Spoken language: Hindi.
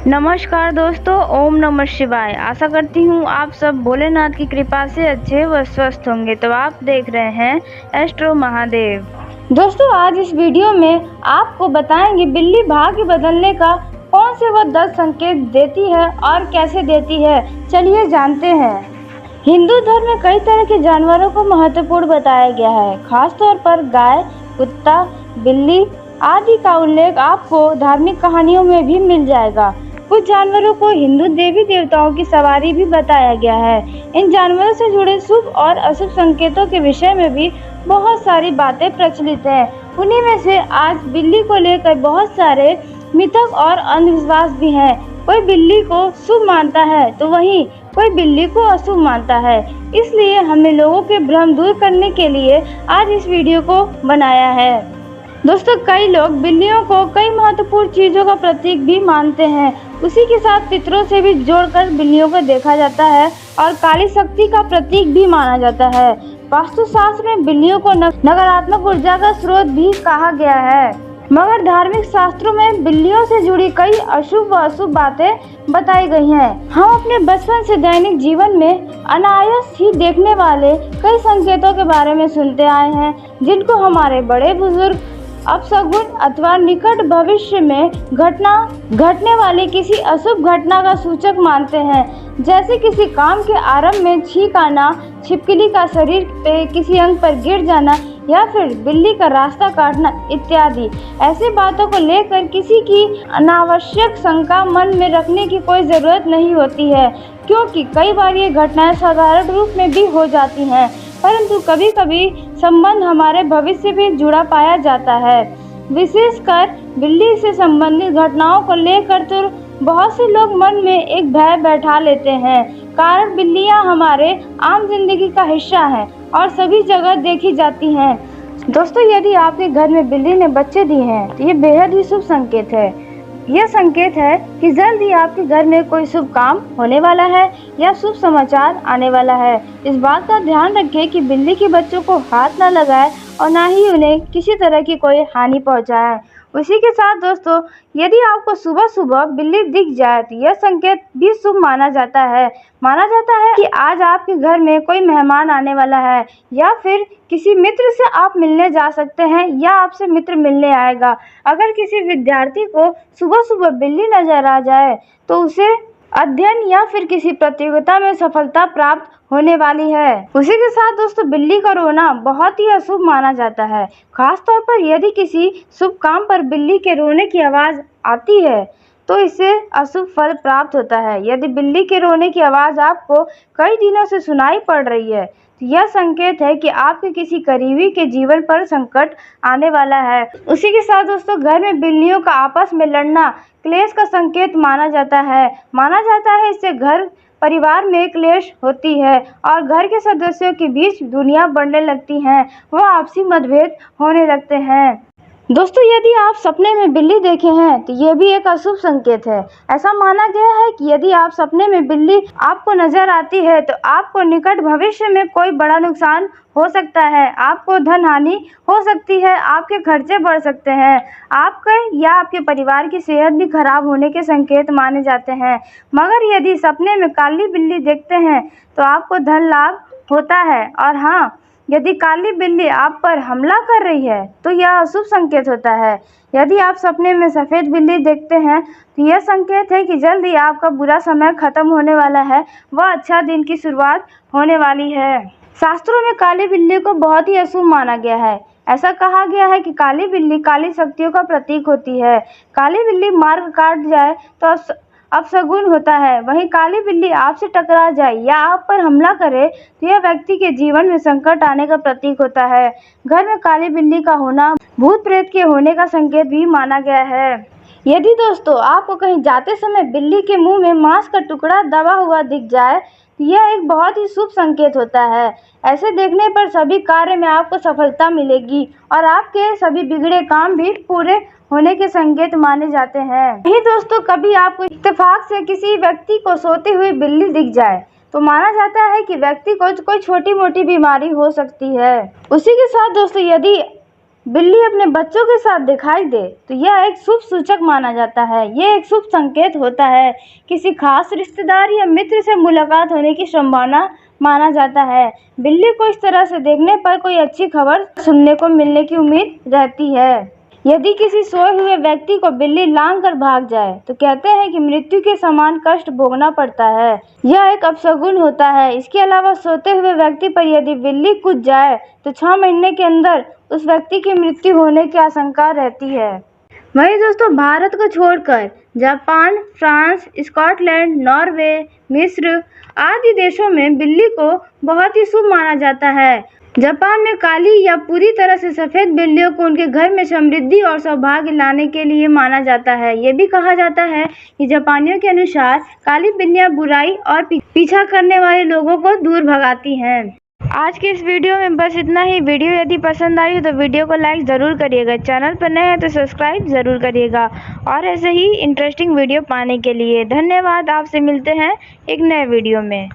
नमस्कार दोस्तों, ओम नमः शिवाय। आशा करती हूँ आप सब भोलेनाथ की कृपा से अच्छे व स्वस्थ होंगे। तो आप देख रहे हैं एस्ट्रो महादेव। दोस्तों, आज इस वीडियो में आपको बताएंगे बिल्ली भाग्य बदलने का कौन से वह 10 संकेत देती है और कैसे देती है। चलिए जानते हैं। हिंदू धर्म में कई तरह के जानवरों को महत्वपूर्ण बताया गया है। खासतौर पर गाय, कुत्ता, बिल्ली आदि का उल्लेख आपको धार्मिक कहानियों में भी मिल जाएगा। कुछ जानवरों को हिंदू देवी देवताओं की सवारी भी बताया गया है। इन जानवरों से जुड़े शुभ और अशुभ संकेतों के विषय में भी बहुत सारी बातें प्रचलित हैं। उन्हीं में से आज बिल्ली को लेकर बहुत सारे मिथक और अंधविश्वास भी हैं। कोई बिल्ली को शुभ मानता है तो वहीं कोई बिल्ली को अशुभ मानता है। इसलिए हमने लोगों के भ्रम दूर करने के लिए आज इस वीडियो को बनाया है। दोस्तों, कई लोग बिल्लियों को कई महत्वपूर्ण चीजों का प्रतीक भी मानते हैं। उसी के साथ पितरों से भी जोड़कर बिल्लियों को देखा जाता है और काली शक्ति का प्रतीक भी माना जाता है। वास्तुशास्त्र में बिल्लियों को नकारात्मक ऊर्जा का स्रोत भी कहा गया है, मगर धार्मिक शास्त्रों में बिल्लियों से जुड़ी कई अशुभ व अशुभ बातें बताई गई हैं। हम अपने बचपन से दैनिक जीवन में अनायास ही देखने वाले कई संकेतों के बारे में सुनते आए हैं, जिनको हमारे बड़े बुजुर्ग अपशगुन अथवा निकट भविष्य में घटने वाली किसी अशुभ घटना का सूचक मानते हैं। जैसे किसी काम के आरंभ में छींक आना, छिपकली का शरीर पे किसी अंग पर गिर जाना या फिर बिल्ली का रास्ता काटना इत्यादि। ऐसी बातों को लेकर किसी की अनावश्यक शंका मन में रखने की कोई ज़रूरत नहीं होती है, क्योंकि कई बार ये घटनाएं साधारण रूप में भी हो जाती हैं, परंतु कभी कभी संबंध हमारे भविष्य भी जुड़ा पाया जाता है। विशेषकर बिल्ली से संबंधित घटनाओं को लेकर तो बहुत से लोग मन में एक भय बैठा लेते हैं, कारण बिल्लियां हमारे आम जिंदगी का हिस्सा हैं और सभी जगह देखी जाती हैं। दोस्तों, यदि आपके घर में बिल्ली ने बच्चे दिए हैं तो ये बेहद ही शुभ संकेत है। यह संकेत है कि जल्द ही आपके घर में कोई शुभ काम होने वाला है या शुभ समाचार आने वाला है। इस बात का ध्यान रखें कि बिल्ली के बच्चों को हाथ न लगाए और न ही उन्हें किसी तरह की कोई हानि पहुंचाए। उसी के साथ दोस्तों, यदि आपको सुबह सुबह बिल्ली दिख जाए तो यह संकेत भी शुभ माना जाता है। माना जाता है कि आज आपके घर में कोई मेहमान आने वाला है या फिर किसी मित्र से आप मिलने जा सकते हैं या आपसे मित्र मिलने आएगा। अगर किसी विद्यार्थी को सुबह सुबह बिल्ली नजर आ जाए तो उसे अध्ययन या फिर किसी प्रतियोगिता में सफलता प्राप्त होने वाली है। उसी के साथ दोस्तों, बिल्ली का रोना बहुत ही अशुभ माना जाता है। खास तौर पर यदि किसी शुभ काम पर बिल्ली के रोने की आवाज़ आती है तो इससे अशुभ फल प्राप्त होता है। यदि बिल्ली के रोने की आवाज़ आपको कई दिनों से सुनाई पड़ रही है तो यह संकेत है कि आपके किसी करीबी के जीवन पर संकट आने वाला है। उसी के साथ दोस्तों, घर में बिल्लियों का आपस में लड़ना क्लेश का संकेत माना जाता है। इससे घर परिवार में क्लेश होती है और घर के सदस्यों के बीच दूरियां बढ़ने लगती हैं, वह आपसी मतभेद होने लगते हैं। दोस्तों, यदि आप सपने में बिल्ली देखे हैं तो यह भी एक अशुभ संकेत है। ऐसा माना गया है कि यदि आप सपने में बिल्ली आपको नजर आती है तो आपको निकट भविष्य में कोई बड़ा नुकसान हो सकता है, आपको धन हानि हो सकती है, आपके खर्चे बढ़ सकते हैं, आपके या आपके परिवार की सेहत भी खराब होने के संकेत माने जाते हैं। मगर यदि सपने में काली बिल्ली देखते हैं तो आपको धन लाभ होता है। और हाँ, यदि काली बिल्ली आप पर हमला कर रही है तो यह अशुभ संकेत होता है। यदि आप सपने में सफ़ेद बिल्ली देखते हैं तो यह संकेत है कि जल्द ही आपका बुरा समय खत्म होने वाला है, वह अच्छा दिन की शुरुआत होने वाली है। शास्त्रों में काली बिल्ली को बहुत ही अशुभ माना गया है। ऐसा कहा गया है कि काली बिल्ली काली शक्तियों का प्रतीक होती है। काली बिल्ली मार्ग काट जाए तो अपशगुन होता है। वहीं काली बिल्ली आपसे टकरा जाए या आप पर हमला करे तो यह व्यक्ति के जीवन में संकट आने का प्रतीक होता है। घर में काली बिल्ली का होना भूत प्रेत के होने का संकेत भी माना गया है। यदि दोस्तों, आपको कहीं जाते समय बिल्ली के मुंह में मांस का टुकड़ा दबा हुआ दिख जाए तो यह एक बहुत ही शुभ संकेत होता है। ऐसे देखने पर सभी कार्य में आपको सफलता मिलेगी और आपके सभी बिगड़े काम भी पूरे होने के संकेत माने जाते हैं। यही दोस्तों, कभी आपको इत्तेफाक से किसी व्यक्ति को सोती हुई बिल्ली दिख जाए तो माना जाता है कि व्यक्ति को कोई छोटी मोटी बीमारी हो सकती है। उसी के साथ दोस्तों, यदि बिल्ली अपने बच्चों के साथ दिखाई दे तो यह एक शुभ सूचक माना जाता है। यह एक शुभ संकेत होता है। किसी खास रिश्तेदार या मित्र से मुलाकात होने की संभावना माना जाता है। बिल्ली को इस तरह से देखने पर कोई अच्छी खबर सुनने को मिलने की उम्मीद रहती है। यदि किसी सोए हुए व्यक्ति को बिल्ली लांघ कर भाग जाए तो कहते हैं कि मृत्यु के समान कष्ट भोगना पड़ता है। यह एक अपशगुन होता है। इसके अलावा सोते हुए व्यक्ति पर यदि बिल्ली कूद जाए तो 6 महीने के अंदर उस व्यक्ति की मृत्यु होने की आशंका रहती है। वहीं दोस्तों, भारत को छोड़कर जापान, फ्रांस, स्कॉटलैंड, नॉर्वे, मिस्र आदि देशों में बिल्ली को बहुत ही शुभ माना जाता है। जापान में काली या पूरी तरह से सफेद बिल्लियों को उनके घर में समृद्धि और सौभाग्य लाने के लिए माना जाता है। ये भी कहा जाता है कि जापानियों के अनुसार काली बिल्लियां बुराई और पीछा करने वाले लोगों को दूर भगाती हैं। आज की इस वीडियो में बस इतना ही। वीडियो यदि पसंद आई हो तो वीडियो को लाइक ज़रूर करिएगा। चैनल पर नए हैं तो सब्सक्राइब ज़रूर करिएगा और ऐसे ही इंटरेस्टिंग वीडियो पाने के लिए धन्यवाद। आपसे मिलते हैं एक नए वीडियो में।